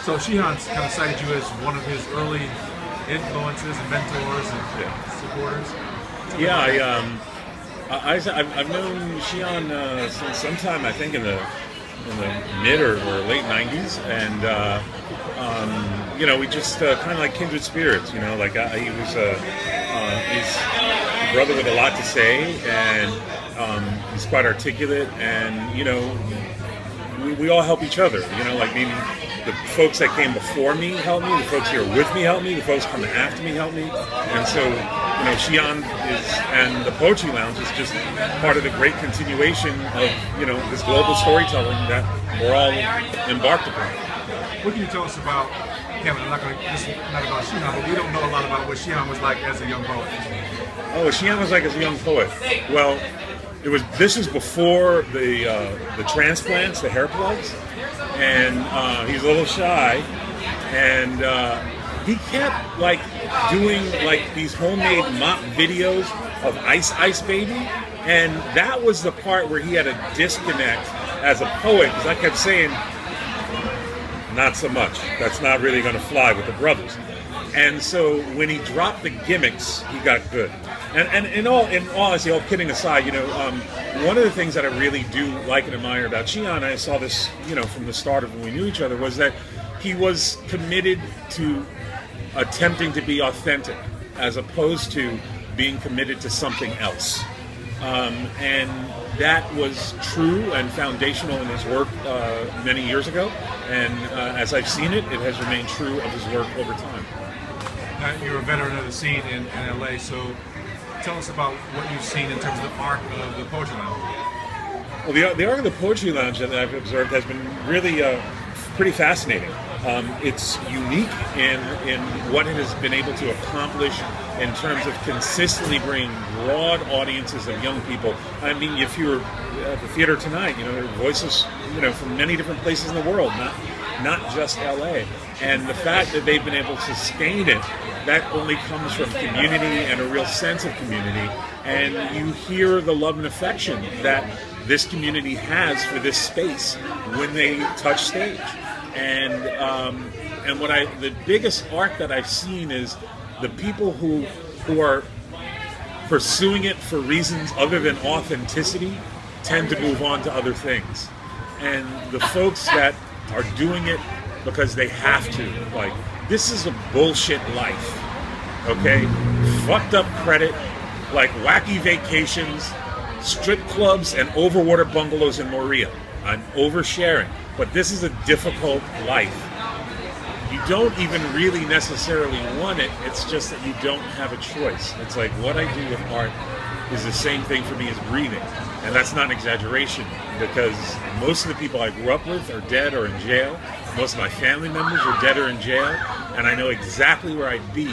So Shihan's kind of cited you as one of his early influences and mentors and supporters. I've known Shihan since sometime, I think, in the mid or late '90s, and we just kind of like kindred spirits. He was he's a brother with a lot to say, and he's quite articulate, and we all help each other. Meaning the folks that came before me help me, the folks here with me help me, the folks coming after me help me, and so Shihan and the Poetry Lounge is just part of the great continuation of this global storytelling that we're all embarked upon. What can you tell us about him? This is not about Shihan, but we don't know a lot about what Shihan was like as a young poet. Oh, what Shihan was like as a young poet. Well, this was before the transplants, the hair plugs, and he's a little shy, and he kept doing these homemade mop videos of Ice Baby, and that was the part where he had a disconnect as a poet, because I kept saying, not so much. That's not really going to fly with the brothers. And so when he dropped the gimmicks, he got good. And in all honesty, all kidding aside, one of the things that I really do like and admire about Shihan, I saw this, from the start of when we knew each other, was that he was committed to attempting to be authentic, as opposed to being committed to something else. And that was true and foundational in his work many years ago. And as I've seen it, it has remained true of his work over time. You're a veteran of the scene in LA, so tell us about what you've seen in terms of the arc of the Poetry Lounge. Well, the arc of the Poetry Lounge that I've observed has been really pretty fascinating. It's unique in what it has been able to accomplish in terms of consistently bringing broad audiences of young people. I mean, if you were at the theater tonight, there are voices, from many different places in the world, not just LA. And the fact that they've been able to sustain it, that only comes from community and a real sense of community. And you hear the love and affection that this community has for this space when they touch stage. And the biggest arc that I've seen is the people who are pursuing it for reasons other than authenticity tend to move on to other things. And the folks that are doing it because they have to, this is a bullshit life, okay? Fucked up credit, wacky vacations, strip clubs, and overwater bungalows in Moria. I'm oversharing, but this is a difficult life. You don't even really necessarily want it, it's just that you don't have a choice. It's like what I do with art is the same thing for me as breathing. And that's not an exaggeration, because most of the people I grew up with are dead or in jail. Most of my family members are dead or in jail. And I know exactly where I'd be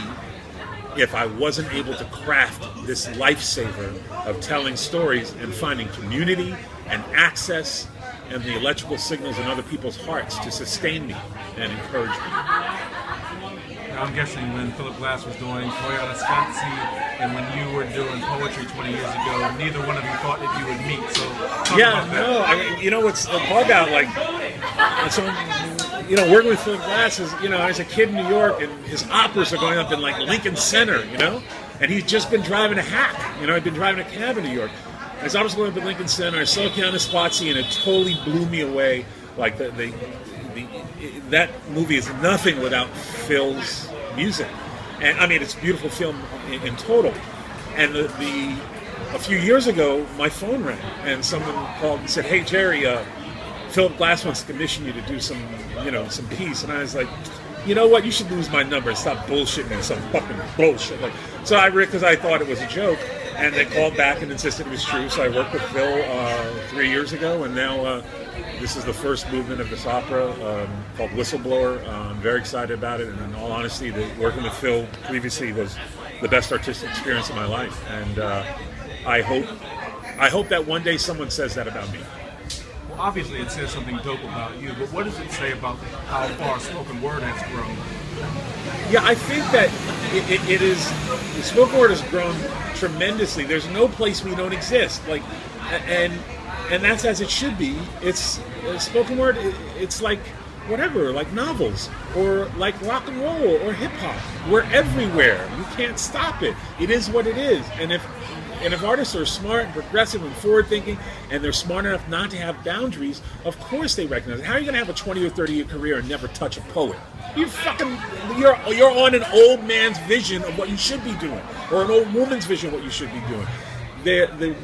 if I wasn't able to craft this lifesaver of telling stories and finding community and access and the electrical signals in other people's hearts to sustain me and encourage me. Now, I'm guessing when Philip Glass was doing Toyota Scotsy and when you were doing poetry 20 years ago, neither one of you thought that you would meet. So what's hard about working with Philip Glass is, I was a kid in New York and his operas are going up in Lincoln Center, and he's just been driving a hack. I'd been driving a cab in New York. His operas going up in Lincoln Center. I saw Toyota Scotsy and it totally blew me away. That movie is nothing without Phil's music, and I mean it's a beautiful film in total. And a few years ago, my phone rang, and someone called and said, "Hey Jerry, Philip Glass wants to commission you to do some piece." And I was like, "You know what? You should lose my number and stop bullshitting me some fucking bullshit." Because I thought it was a joke, and they called back and insisted it was true. So I worked with Phil 3 years ago, and now. This is the first movement of this opera called Whistleblower. I'm very excited about it, and in all honesty, working with Phil previously was the best artistic experience of my life. And I hope that one day someone says that about me. Well, obviously it says something dope about you, but what does it say about how far spoken word has grown? Yeah, I think that it is. The spoken word has grown tremendously. There's no place we don't exist. And that's as it should be. It's spoken word. It's like whatever, like novels, or like rock and roll, or hip hop. We're everywhere. You can't stop it. It is what it is. And if artists are smart and progressive and forward-thinking, and they're smart enough not to have boundaries, of course they recognize it. How are you going to have a 20 or 30-year career and never touch a poet? You're on an old man's vision of what you should be doing, or an old woman's vision of what you should be doing. The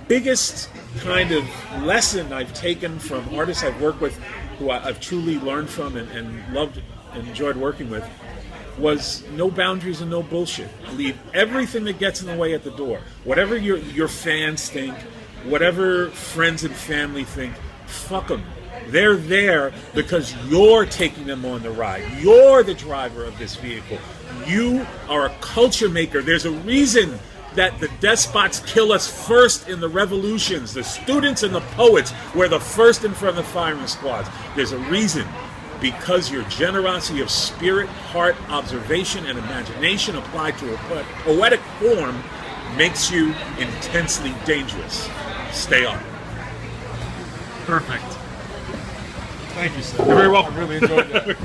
biggest kind of lesson I've taken from artists I've worked with, who I've truly learned from and loved and enjoyed working with, was no boundaries and no bullshit. Leave everything that gets in the way at the door. Whatever your fans think, whatever friends and family think, fuck them. They're there because you're taking them on the ride. You're the driver of this vehicle. You are a culture maker. There's a reason that the despots kill us first in the revolutions. The students and the poets were the first in front of the firing squads. There's a reason. Because your generosity of spirit, heart, observation, and imagination applied to a poetic form makes you intensely dangerous. Stay on. Perfect. Thank you, sir. You're very welcome. I really enjoyed that.